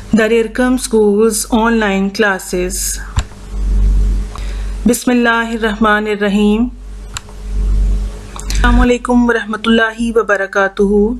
Darirkam Schools Online Classes. Bismillahirrahmanirrahim. Assalamualaikum warahmatullahi wabarakatuhu.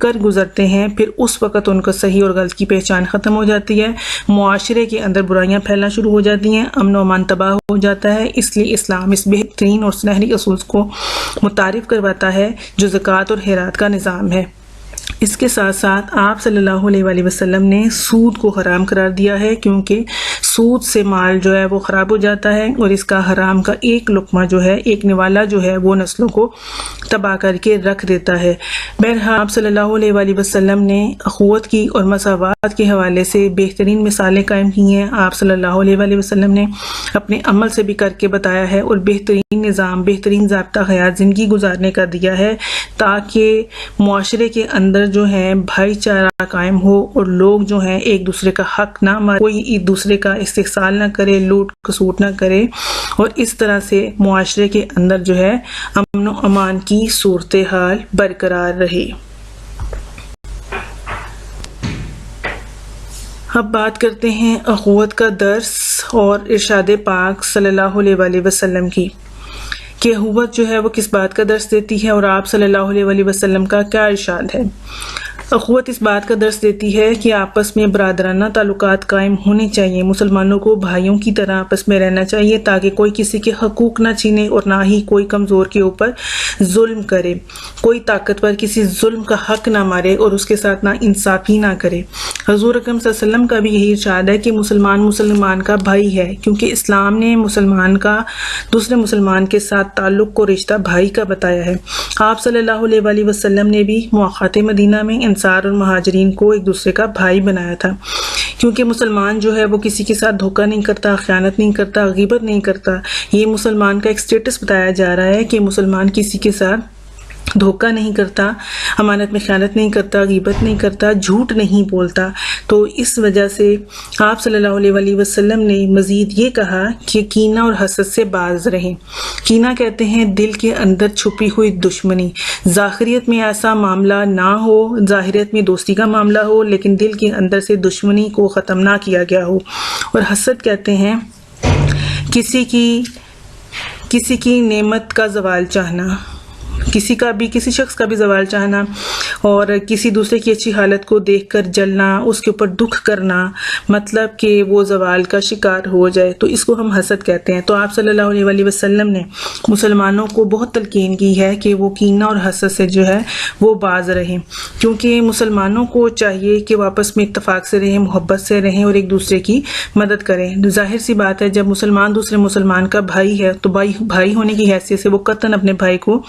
کر گزرتے ہیں، پھر اس وقت ان کو صحیح اور غلط کی پہچان ختم ہو جاتی ہے، معاشرے کے اندر برائیاں پھیلنا شروع ہو جاتی ہیں، امن و امان تباہ ہو جاتا ہے۔ اس لیے اسلام اس بہترین اور سنہری اصول کو متعارف کرواتا ہے جو زکوٰۃ اور خیرات کا نظام ہے۔ اس کے ساتھ ساتھ آپ صلی اللہ علیہ وآلہ وسلم نے سود کو حرام قرار دیا ہے، کیونکہ سود سے مال جو ہے وہ خراب ہو جاتا ہے، اور اس کا حرام کا ایک لقمہ جو ہے، ایک نوالا جو ہے، وہ نسلوں کو تباہ کر کے رکھ دیتا ہے۔ بہرحال آپ صلی اللہ علیہ وآلہ وسلم نے اخوت کی اور مساوات کے حوالے سے بہترین مثالیں قائم کی ہیں۔ آپ صلی اللہ علیہ وآلہ وسلم نے اپنے عمل سے بھی کر کے بتایا ہے، اور بہترین نظام، بہترین ضابطہ حیات زندگی گزارنے کا دیا ہے، تاکہ معاشرے کے اندر جو ہے بھائی چارہ قائم ہو، اور لوگ جو ہیں ایک دوسرے کا حق نہ مارے، کوئی ایک دوسرے کا استحصال نہ کرے، لوٹ کسوٹ نہ کرے، اور اس طرح سے معاشرے کے اندر جو ہے امن و امان کی صورتحال برقرار رہے۔ اب بات کرتے ہیں اخوت کا درس اور ارشاد پاک صلی اللہ علیہ وآلہ وسلم کی، کہ اخوت جو ہے وہ کس بات کا درس دیتی ہے، اور آپ صلی اللہ علیہ وآلہ وسلم کا کیا ارشاد ہے۔ اخوت اس بات کا درس دیتی ہے کہ آپس میں برادرانہ تعلقات قائم ہونے چاہیے، مسلمانوں کو بھائیوں کی طرح آپس میں رہنا چاہیے، تاکہ کوئی کسی کے حقوق نہ چھینے، اور نہ ہی کوئی کمزور کے اوپر ظلم کرے، کوئی طاقتور کسی ظلم کا حق نہ مارے، اور اس کے ساتھ نا انصافی نہ کرے۔ حضور اکرم صلی اللہ علیہ وسلم کا بھی یہی ارشاد ہے کہ مسلمان کا بھائی ہے، کیونکہ اسلام نے مسلمان کا دوسرے مسلمان کے ساتھ تعلق کو رشتہ بھائی کا بتایا ہے۔ آپ صلی اللہ علیہ وآلہ وسلم نے بھی مواقعات مدینہ میں انصار اور مہاجرین کو ایک دوسرے کا بھائی بنایا تھا، کیونکہ مسلمان جو ہے وہ کسی کے ساتھ دھوکہ نہیں کرتا، خیانت نہیں کرتا، غیبت نہیں کرتا۔ یہ مسلمان کا ایک سٹیٹس بتایا جا رہا ہے کہ مسلمان کسی کے ساتھ دھوکہ نہیں کرتا، امانت میں خیانت نہیں کرتا، غیبت نہیں کرتا، جھوٹ نہیں بولتا۔ تو اس وجہ سے آپ صلی اللہ علیہ وآلہ وسلم نے مزید یہ کہا کہ کینہ اور حسد سے باز رہیں۔ کینہ کہتے ہیں دل کے اندر چھپی ہوئی دشمنی، ظاہریت میں ایسا معاملہ نہ ہو، ظاہریت میں دوستی کا معاملہ ہو، لیکن دل کے اندر سے دشمنی کو ختم نہ کیا گیا ہو۔ اور حسد کہتے ہیں کسی کی نعمت کا زوال چاہنا، کسی شخص کا بھی زوال چاہنا، اور کسی دوسرے کی اچھی حالت کو دیکھ کر جلنا، اس کے اوپر دکھ کرنا، مطلب کہ وہ زوال کا شکار ہو جائے، تو اس کو ہم حسد کہتے ہیں۔ تو آپ صلی اللہ علیہ وآلہ وسلم نے مسلمانوں کو بہت تلقین کی ہے کہ وہ کینہ اور حسد سے جو ہے وہ باز رہیں، کیونکہ مسلمانوں کو چاہیے کہ وہ آپس میں اتفاق سے رہیں، محبت سے رہیں، اور ایک دوسرے کی مدد کریں۔ ظاہر سی بات ہے جب مسلمان دوسرے مسلمان کا بھائی ہے تو بھائی ہونے کی حیثیت سے وہ قطعاً اپنے بھائی کو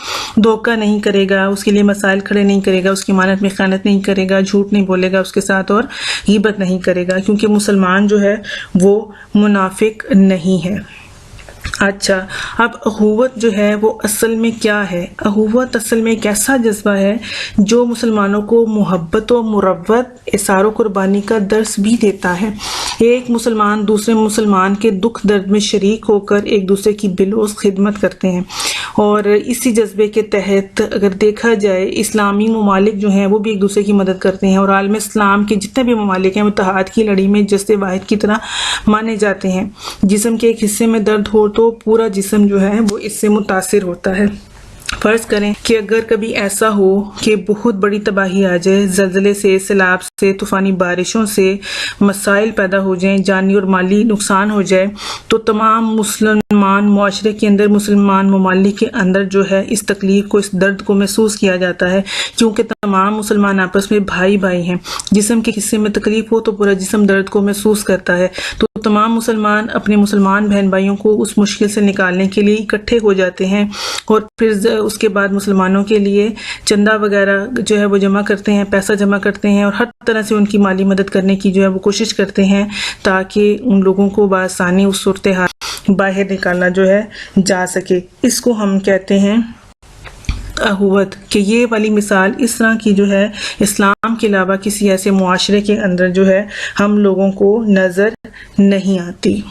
دھوکہ نہیں کرے گا، اس کے لیے مسائل کھڑے نہیں کرے گا، اس کی امانت میں خیانت نہیں کرے گا، جھوٹ نہیں بولے گا اس کے ساتھ، اور غیبت نہیں کرے گا، کیونکہ مسلمان جو ہے وہ منافق نہیں ہے۔ اچھا، اب اخوت جو ہے وہ اصل میں کیا ہے؟ اخوت اصل میں ایک ایسا جذبہ ہے جو مسلمانوں کو محبت و مروت، اثار و قربانی کا درس بھی دیتا ہے۔ ایک مسلمان دوسرے مسلمان کے دکھ درد میں شریک ہو کر ایک دوسرے کی بلوز خدمت کرتے ہیں، اور اسی جذبے کے تحت اگر دیکھا جائے اسلامی ممالک جو ہیں وہ بھی ایک دوسرے کی مدد کرتے ہیں، اور عالم اسلام کے جتنے بھی ممالک ہیں وہ اتحاد کی لڑی میں جسد واحد کی طرح مانے جاتے ہیں۔ جسم کے ایک حصے میں درد ہو تو پورا جسم جو ہے وہ اس سے متاثر ہوتا ہے۔ فرض کریں کہ اگر کبھی ایسا ہو کہ بہت بڑی تباہی آ جائے، زلزلے سے، سیلاب سے، طوفانی بارشوں سے مسائل پیدا ہو جائیں، جانی اور مالی نقصان ہو جائے، تو تمام مسلمان معاشرے کے اندر، مسلمان ممالک کے اندر جو ہے اس تکلیف کو، اس درد کو محسوس کیا جاتا ہے، کیونکہ تمام مسلمان آپس میں بھائی بھائی ہیں۔ جسم کے حصے میں تکلیف ہو تو پورا جسم درد کو محسوس کرتا ہے، تو تمام مسلمان اپنے مسلمان بہن بھائیوں کو اس مشکل سے نکالنے کے لیے اکٹھے ہو جاتے ہیں، اور پھر اس کے بعد مسلمانوں کے لیے چندہ وغیرہ جو ہے وہ جمع کرتے ہیں، پیسہ جمع کرتے ہیں، اور ہر طرح سے ان کی مالی مدد کرنے کی جو ہے وہ کوشش کرتے ہیں، تاکہ ان لوگوں کو بآسانی اس صورتحال باہر نکالنا جو ہے جا سکے۔ اس کو ہم کہتے ہیں اخوت، کہ یہ والی مثال اس طرح کی جو ہے اسلام کے علاوہ کسی ایسے معاشرے کے اندر جو ہے ہم لوگوں کو نظر نہیں آتی۔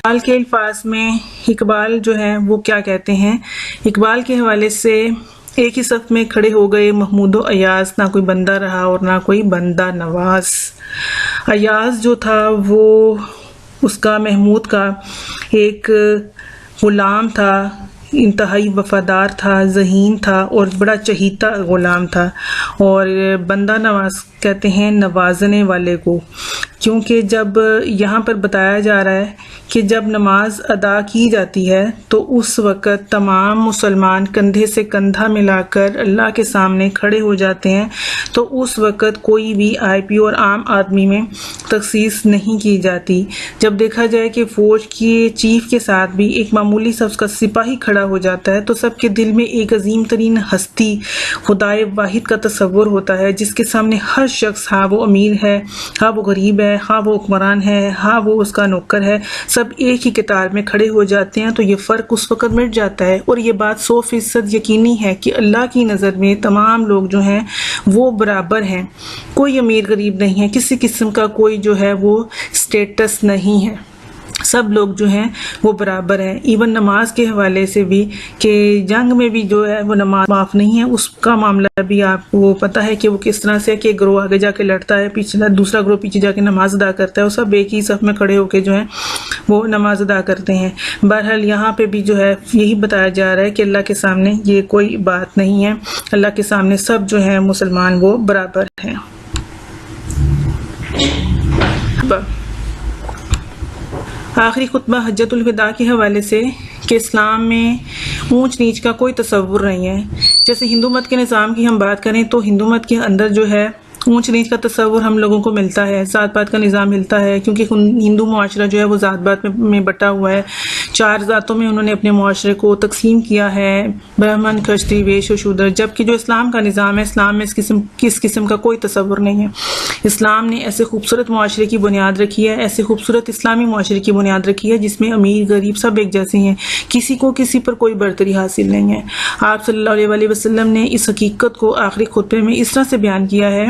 اقبال کے الفاظ میں اقبال جو ہے وہ کیا کہتے ہیں؟ اقبال کے حوالے سے ایک ہی صف میں کھڑے ہو گئے محمود و ایاز، نہ کوئی بندہ رہا اور نہ کوئی بندہ نواز۔ ایاز جو تھا وہ اس کا محمود کا ایک غلام تھا، انتہائی وفادار تھا، ذہین تھا اور بڑا چہیتا غلام تھا۔ اور بندہ نواز کہتے ہیں نوازنے والے کو، کیونکہ جب یہاں پر بتایا جا رہا ہے کہ جب نماز ادا کی جاتی ہے تو اس وقت تمام مسلمان کندھے سے کندھا ملا کر اللہ کے سامنے کھڑے ہو جاتے ہیں، تو اس وقت کوئی بھی آئی پی اور عام آدمی میں تخصیص نہیں کی جاتی۔ جب دیکھا جائے کہ فوج کے چیف کے ساتھ بھی ایک معمولی سا اس کا سپاہی کھڑا ہو جاتا ہے تو سب کے دل میں ایک عظیم ترین ہستی خدائے واحد کا تصور ہوتا ہے، جس کے سامنے ہر شخص، ہاں وہ امیر ہے، ہاں وہ غریب ہے، ہاں وہ حکمران ہے، ہاں وہ اس کا نوکر ہے، سب ایک ہی قطار میں کھڑے ہو جاتے ہیں۔ تو یہ فرق اس وقت مٹ جاتا ہے، اور یہ بات 100% یقینی ہے کہ اللہ کی نظر میں تمام لوگ جو ہیں وہ برابر ہیں، کوئی امیر غریب نہیں ہے، کسی قسم کا کوئی جو ہے وہ اسٹیٹس نہیں ہے، سب لوگ جو ہیں وہ برابر ہیں۔ ایون نماز کے حوالے سے بھی کہ جنگ میں بھی جو ہے وہ نماز معاف نہیں ہے، اس کا معاملہ بھی آپ کو پتہ ہے کہ وہ کس طرح سے کہ گروہ آگے جا کے لڑتا ہے، پیچھے دوسرا گروہ پیچھے جا کے نماز ادا کرتا ہے، اور سب ایک ہی صف میں کھڑے ہو کے جو ہے وہ نماز ادا کرتے ہیں۔ بہرحال یہاں پہ بھی جو ہے یہی بتایا جا رہا ہے کہ اللہ کے سامنے یہ کوئی بات نہیں ہے، اللہ کے سامنے سب جو ہیں مسلمان وہ برابر ہیں۔ آخری خطبہ حجۃ الوداع کے حوالے سے کہ اسلام میں اونچ نیچ کا کوئی تصور نہیں ہے۔ جیسے ہندو مت کے نظام کی ہم بات کریں تو ہندو مت کے اندر جو ہے اونچ نیچ کا تصور ہم لوگوں کو ملتا ہے، ذات پات کا نظام ملتا ہے، کیونکہ ہندو معاشرہ جو ہے وہ ذات پات میں بٹا ہوا ہے، 4 ذاتوں میں انہوں نے اپنے معاشرے کو تقسیم کیا ہے، برہمن، کھشتری، ویش و شودر، جبکہ جو اسلام کا نظام ہے، اسلام میں کس قسم کا کوئی تصور نہیں ہے۔ اسلام نے ایسے خوبصورت معاشرے کی بنیاد رکھی ہے، ایسے خوبصورت اسلامی معاشرے کی بنیاد رکھی ہے جس میں امیر غریب سب ایک جیسے ہیں، کسی کو کسی پر کوئی برتری حاصل نہیں ہے۔ آپ صلی اللہ علیہ وسلم نے اس حقیقت کو آخری خطبے میں اس طرح سے بیان کیا ہے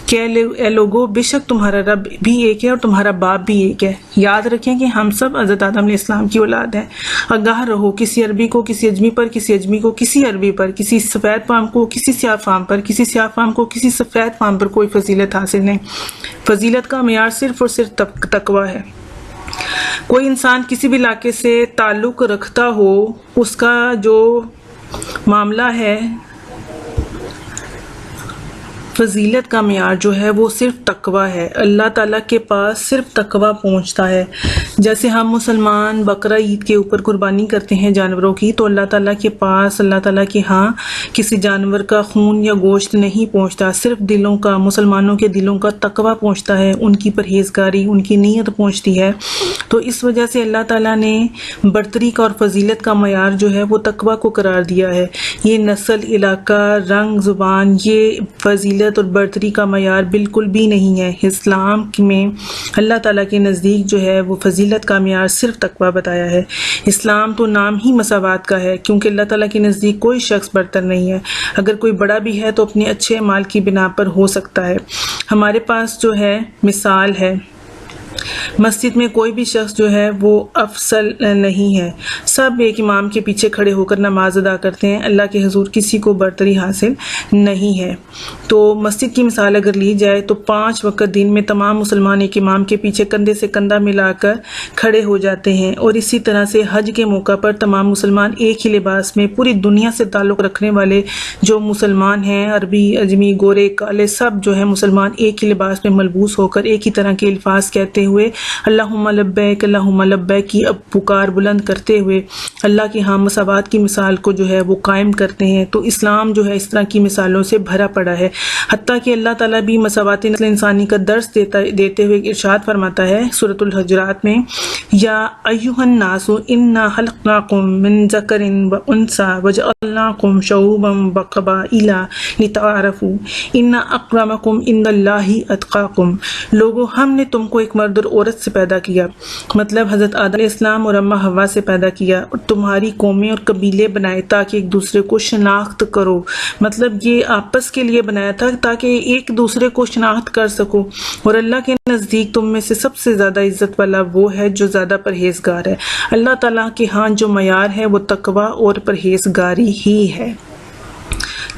کہ اے لوگو، بے شک تمہارا رب بھی ایک ہے اور تمہارا باپ بھی ایک ہے۔ یاد رکھیں کہ ہم سب حضرت آدم علیہ السلام کی اولاد ہیں۔ آگاہ رہو، کسی عربی کو کسی اجمی پر، کسی اجمی کو کسی عربی پر، کسی سفید فام کو کسی سیاہ فام پر، کسی سیاہ فام کو کسی سفید فام پر کوئی فضیلت حاصل نہیں۔ فضیلت کا معیار صرف اور صرف تقویٰ ہے۔ کوئی انسان کسی بھی علاقے سے تعلق رکھتا ہو، اس کا جو معاملہ ہے فضیلت کا معیار جو ہے وہ صرف تقویٰ ہے۔ اللہ تعالیٰ کے پاس صرف تقویٰ پہنچتا ہے۔ جیسے ہم مسلمان بقرہ عید کے اوپر قربانی کرتے ہیں جانوروں کی، تو اللہ تعالیٰ کے پاس، اللہ تعالیٰ کے ہاں کسی جانور کا خون یا گوشت نہیں پہنچتا، صرف دلوں کا، مسلمانوں کے دلوں کا تقویٰ پہنچتا ہے، ان کی پرہیزگاری، ان کی نیت پہنچتی ہے۔ تو اس وجہ سے اللہ تعالیٰ نے برتری کا اور فضیلت کا معیار جو ہے وہ تقویٰ کو قرار دیا ہے۔ یہ نسل، علاقہ، رنگ، زبان، یہ فضیلت اور برتری کا معیار بالکل بھی نہیں ہے۔ اسلام میں اللہ تعالیٰ کے نزدیک جو ہے وہ فضیلت کا معیار صرف تقویٰ بتایا ہے۔ اسلام تو نام ہی مساوات کا ہے، کیونکہ اللہ تعالیٰ کے نزدیک کوئی شخص برتر نہیں ہے۔ اگر کوئی بڑا بھی ہے تو اپنے اچھے اعمال کی بنا پر ہو سکتا ہے۔ ہمارے پاس جو ہے مثال ہے، مسجد میں کوئی بھی شخص جو ہے وہ افضل نہیں ہے، سب ایک امام کے پیچھے کھڑے ہو کر نماز ادا کرتے ہیں، اللہ کے حضور کسی کو برتری حاصل نہیں ہے۔ تو مسجد کی مثال اگر لی جائے تو 5 وقت دن میں تمام مسلمان ایک امام کے پیچھے کندھے سے کندھا ملا کر کھڑے ہو جاتے ہیں، اور اسی طرح سے حج کے موقع پر تمام مسلمان ایک ہی لباس میں، پوری دنیا سے تعلق رکھنے والے جو مسلمان ہیں، عربی، اجمی، گورے، کالے، سب جو ہے مسلمان ایک ہی لباس میں ملبوس ہو کر ایک ہی طرح کے الفاظ کہتے ہوئے اللہم لبیک اللہم لبیک کی اب پکار بلند کرتے ہوئے اللہ کی ہاں مساوات کی مثال کو جو ہے وہ قائم کرتے ہیں۔ تو اسلام جو ہے اس طرح کی مثالوں سے بھرا پڑا ہے، حتیٰ کہ اللہ تعالیٰ بھی مساوات نسل انسانی کا درس دیتے ہوئے ارشاد فرماتا ہے سورۃ الحجرات میں، یا ایھا الناس انا خلقناکم من ذکر وانثی وجعلناکم شعوبا وقبائل لتعارفوا ان اکرمکم عند اللہ اتقاکم۔ لوگوں، ہم نے تم کو ایک مرد اور عورت سے پیدا کیا، مطلب حضرت آدم علیہ السلام اور اماں حوا سے پیدا کیا، اور تمہاری قومیں اور قبیلے بنائے تاکہ ایک دوسرے کو شناخت کرو، مطلب یہ آپس کے لیے بنایا تھا تاکہ ایک دوسرے کو شناخت کر سکو، اور اللہ کے نزدیک تم میں سے سب سے زیادہ عزت والا وہ ہے جو زیادہ پرہیزگار ہے۔ اللہ تعالیٰ کے ہاں جو معیار ہے وہ تقویٰ اور پرہیزگاری ہی ہے۔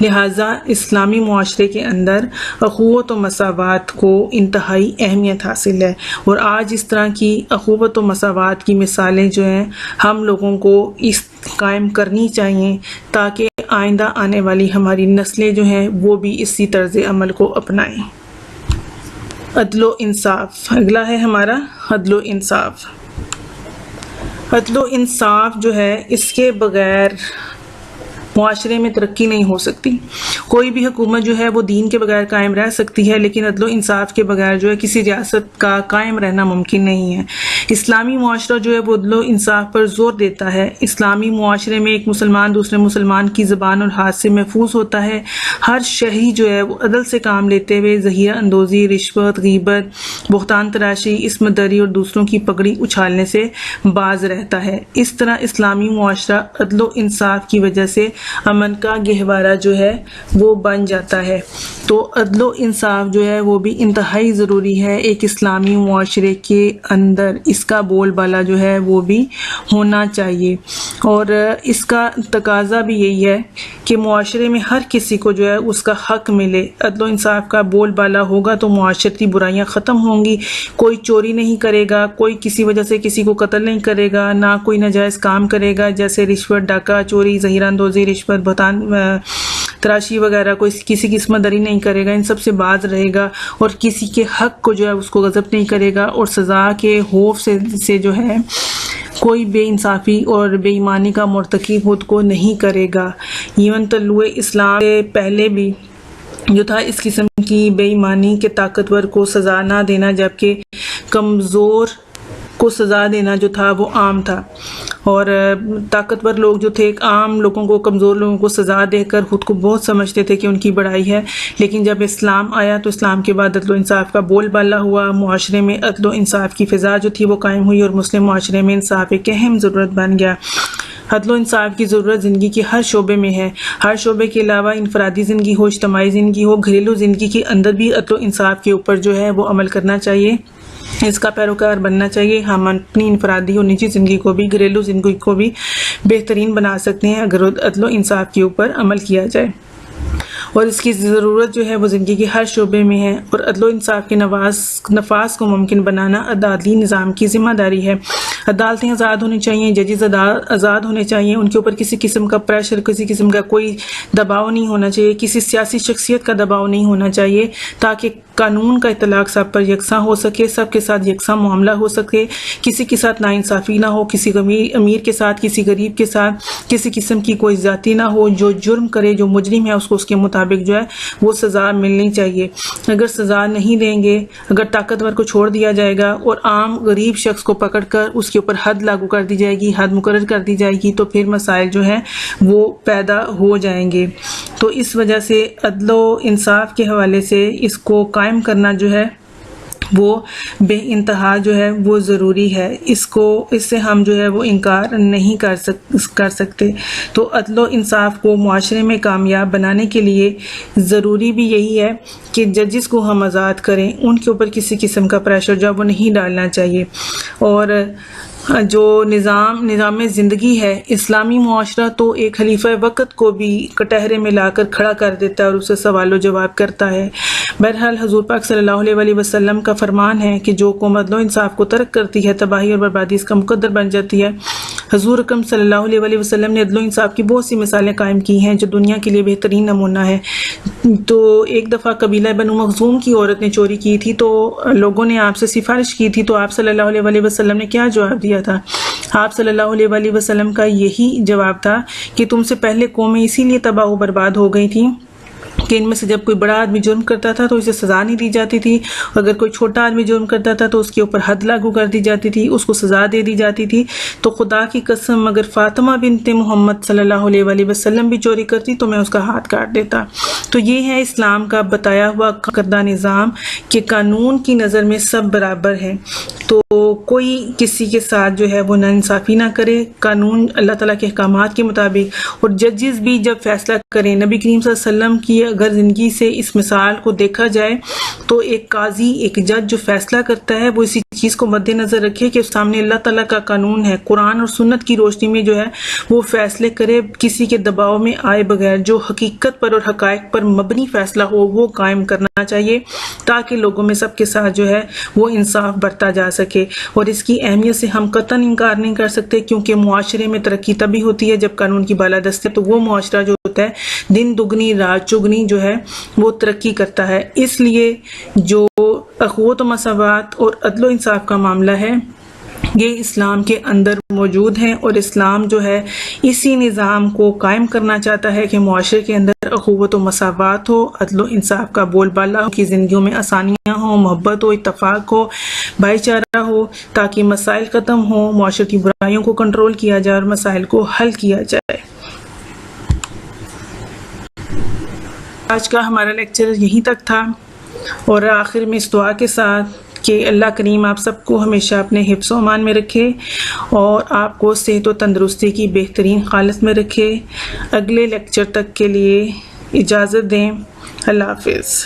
لہٰذا اسلامی معاشرے کے اندر اخوت و مساوات کو انتہائی اہمیت حاصل ہے، اور آج اس طرح کی اخوت و مساوات کی مثالیں جو ہیں ہم لوگوں کو اس قائم کرنی چاہیے تاکہ آئندہ آنے والی ہماری نسلیں جو ہیں وہ بھی اسی طرز عمل کو اپنائیں۔ عدل و انصاف، اگلا ہے ہمارا عدل و انصاف۔ عدل و انصاف جو ہے اس کے بغیر معاشرے میں ترقی نہیں ہو سکتی۔ کوئی بھی حکومت جو ہے وہ دین کے بغیر قائم رہ سکتی ہے، لیکن عدل و انصاف کے بغیر جو ہے کسی ریاست کا قائم رہنا ممکن نہیں ہے۔ اسلامی معاشرہ جو ہے وہ عدل و انصاف پر زور دیتا ہے۔ اسلامی معاشرے میں ایک مسلمان دوسرے مسلمان کی زبان اور ہاتھ سے محفوظ ہوتا ہے۔ ہر شہری جو ہے وہ عدل سے کام لیتے ہوئے ذخیرہ اندوزی، رشوت، غیبت، بہتان تراشی، عصمت دری اور دوسروں کی پگڑی اچھالنے سے باز رہتا ہے۔ اس طرح اسلامی معاشرہ عدل و انصاف کی وجہ سے امن کا گہوارہ جو ہے وہ بن جاتا ہے۔ تو عدل و انصاف جو ہے وہ بھی انتہائی ضروری ہے ایک اسلامی معاشرے کے اندر، اس کا بول بالا جو ہے وہ بھی ہونا چاہیے، اور اس کا تقاضا بھی یہی ہے کہ معاشرے میں ہر کسی کو جو ہے اس کا حق ملے۔ عدل و انصاف کا بول بالا ہوگا تو معاشرتی برائیاں ختم ہوں گی، کوئی چوری نہیں کرے گا، کوئی کسی وجہ سے کسی کو قتل نہیں کرے گا، نہ کوئی ناجائز کام کرے گا جیسے رشوت، ڈاکہ، چوری، ذخیرہ اندوزی، رشوت، بہتان تراشی وغیرہ، کوئی کسی کی عصمت دری نہیں کرے گا، ان سب سے باز رہے گا، اور کسی کے حق کو جو ہے اس کو غصب نہیں کرے گا، اور سزا کے خوف سے جو ہے کوئی بے انصافی اور بے ایمانی کا مرتکب خود کو نہیں کرے گا۔ ایون طلوع اسلام سے پہلے بھی جو تھا اس قسم کی بے ایمانی کے طاقتور کو سزا نہ دینا جبکہ کمزور کو سزا دینا جو تھا وہ عام تھا، اور طاقتور لوگ جو تھے عام لوگوں کو، کمزور لوگوں کو سزا دے کر خود کو بہت سمجھتے تھے کہ ان کی بڑائی ہے، لیکن جب اسلام آیا تو اسلام کے بعد عدل و انصاف کا بول بالا ہوا، معاشرے میں عدل و انصاف کی فضا جو تھی وہ قائم ہوئی، اور مسلم معاشرے میں انصاف ایک اہم ضرورت بن گیا۔ عدل و انصاف کی ضرورت زندگی کے ہر شعبے میں ہے، ہر شعبے کے علاوہ انفرادی زندگی ہو، اجتماعی زندگی ہو، گھریلو زندگی کے اندر بھی عدل و انصاف کے اوپر جو ہے وہ عمل کرنا چاہیے، اس کا پیروکار بننا چاہیے۔ ہم اپنی انفرادی اور نجی زندگی کو بھی، گھریلو زندگی کو بھی بہترین بنا سکتے ہیں اگر عدل و انصاف کے اوپر عمل کیا جائے، اور اس کی ضرورت جو ہے وہ زندگی کے ہر شعبے میں ہے، اور عدل و انصاف کے نفاذ کو ممکن بنانا عدالتی نظام کی ذمہ داری ہے۔ عدالتیں آزاد ہونی چاہیے، ججز آزاد ہونے چاہیے، ان کے اوپر کسی قسم کا پریشر، کسی قسم کا کوئی دباؤ نہیں ہونا چاہیے، کسی سیاسی شخصیت کا دباؤ نہیں ہونا چاہیے، تاکہ قانون کا اطلاق سب پر یکساں ہو سکے، سب کے ساتھ یکساں معاملہ ہو سکے، کسی کے ساتھ ناانصافی نہ ہو، کسی امیر کے ساتھ، کسی غریب کے ساتھ کسی قسم کی کوئی زیادتی نہ ہو، جو جرم کرے، جو مجرم ہے، اس کو اس کے مطابق جو ہے وہ سزا ملنی چاہیے۔ اگر سزا نہیں دیں گے، اگر طاقتور کو چھوڑ دیا جائے گا اور عام غریب شخص کو پکڑ کر اس کے اوپر حد لاگو کر دی جائے گی، حد مقرر کر دی جائے گی، تو پھر مسائل جو ہیں وہ پیدا ہو جائیں گے۔ تو اس وجہ سے عدل و انصاف کے حوالے سے اس کو قائم کرنا جو ہے وہ بے انتہا جو ہے وہ ضروری ہے، اس سے ہم جو ہے وہ انکار نہیں کر سکتے۔ تو عدل و انصاف کو معاشرے میں کامیاب بنانے کے لیے ضروری بھی یہی ہے کہ ججز کو ہم آزاد کریں، ان کے اوپر کسی قسم کا پریشر جو ہے وہ نہیں ڈالنا چاہیے، اور جو نظام زندگی ہے، اسلامی معاشرہ تو ایک خلیفہ وقت کو بھی کٹہرے میں لا کر کھڑا کر دیتا ہے اور اسے سوال و جواب کرتا ہے۔ بہرحال حضور پاک صلی اللہ علیہ وسلم کا فرمان ہے کہ جو قوم عدل و انصاف کو ترک کرتی ہے تباہی اور بربادی اس کا مقدر بن جاتی ہے۔ حضور اکرم صلی اللہ علیہ وسلم نے عدل و انصاف کی بہت سی مثالیں قائم کی ہیں جو دنیا کے لیے بہترین نمونہ ہے۔ تو ایک دفعہ قبیلہ بنو مخزوم کی عورت نے چوری کی تھی، تو لوگوں نے آپ سے سفارش کی تھی، تو آپ صلی اللہ علیہ وسلم نے کیا جواب دیا تھا؟ آپ صلی اللہ علیہ وسلم کا یہی جواب تھا کہ تم سے پہلے قومیں اسی لیے تباہ و برباد ہو گئی تھیں کہ ان میں سے جب کوئی بڑا آدمی جرم کرتا تھا تو اسے سزا نہیں دی جاتی تھی، اگر کوئی چھوٹا آدمی جرم کرتا تھا تو اس کے اوپر حد لاگو کر دی جاتی تھی، اس کو سزا دے دی جاتی تھی۔ تو خدا کی قسم اگر فاطمہ بنت محمد صلی اللہ علیہ وسلم بھی چوری کرتی تو میں اس کا ہاتھ کاٹ دیتا۔ تو یہ ہے اسلام کا بتایا ہوا کردہ نظام کہ قانون کی نظر میں سب برابر ہیں، تو کوئی کسی کے ساتھ جو ہے وہ ناانصافی نہ کرے، قانون اللہ تعالیٰ کے احکامات کے مطابق، اور ججز بھی جب فیصلہ کریں، نبی کریم صلی اللہ علیہ وسلم کی کہ اگر زندگی سے اس مثال کو دیکھا جائے تو ایک قاضی، ایک جج جو فیصلہ کرتا ہے وہ اسی چیز کو مد نظر رکھے کہ سامنے اللہ تعالیٰ کا قانون ہے، قرآن اور سنت کی روشنی میں جو ہے وہ فیصلے کرے، کسی کے دباؤ میں آئے بغیر جو حقیقت پر اور حقائق پر مبنی فیصلہ ہو وہ قائم کرنا چاہیے، تاکہ لوگوں میں سب کے ساتھ جو ہے وہ انصاف برتا جا سکے۔ اور اس کی اہمیت سے ہم قطعاً انکار نہیں کر سکتے، کیونکہ معاشرے میں ترقی تبھی ہوتی ہے جب قانون کی بالادستی ہے، تو وہ معاشرہ جو ہوتا ہے دن دگنی رات چگنی جو ہے وہ ترقی کرتا ہے۔ اس لیے جو اخوت و مساوات اور عدل و انصاف کا معاملہ ہے یہ اسلام کے اندر موجود ہیں، اور اسلام جو ہے اسی نظام کو قائم کرنا چاہتا ہے کہ معاشرے کے اندر اخوت و مساوات ہو، عدل و انصاف کا بول بالا ہو، کی زندگیوں میں آسانیاں ہوں، محبت ہو، اتفاق ہو، بھائی چارہ ہو، تاکہ مسائل ختم ہوں، معاشرتی برائیوں کو کنٹرول کیا جائے اور مسائل کو حل کیا جائے۔ آج کا ہمارا لیکچر یہیں تک تھا، اور آخر میں اس دعا کے ساتھ کہ اللہ کریم آپ سب کو ہمیشہ اپنے حفظ و امان میں رکھے اور آپ کو صحت و تندرستی کی بہترین حالت میں رکھے۔ اگلے لیکچر تک کے لیے اجازت دیں، اللہ حافظ۔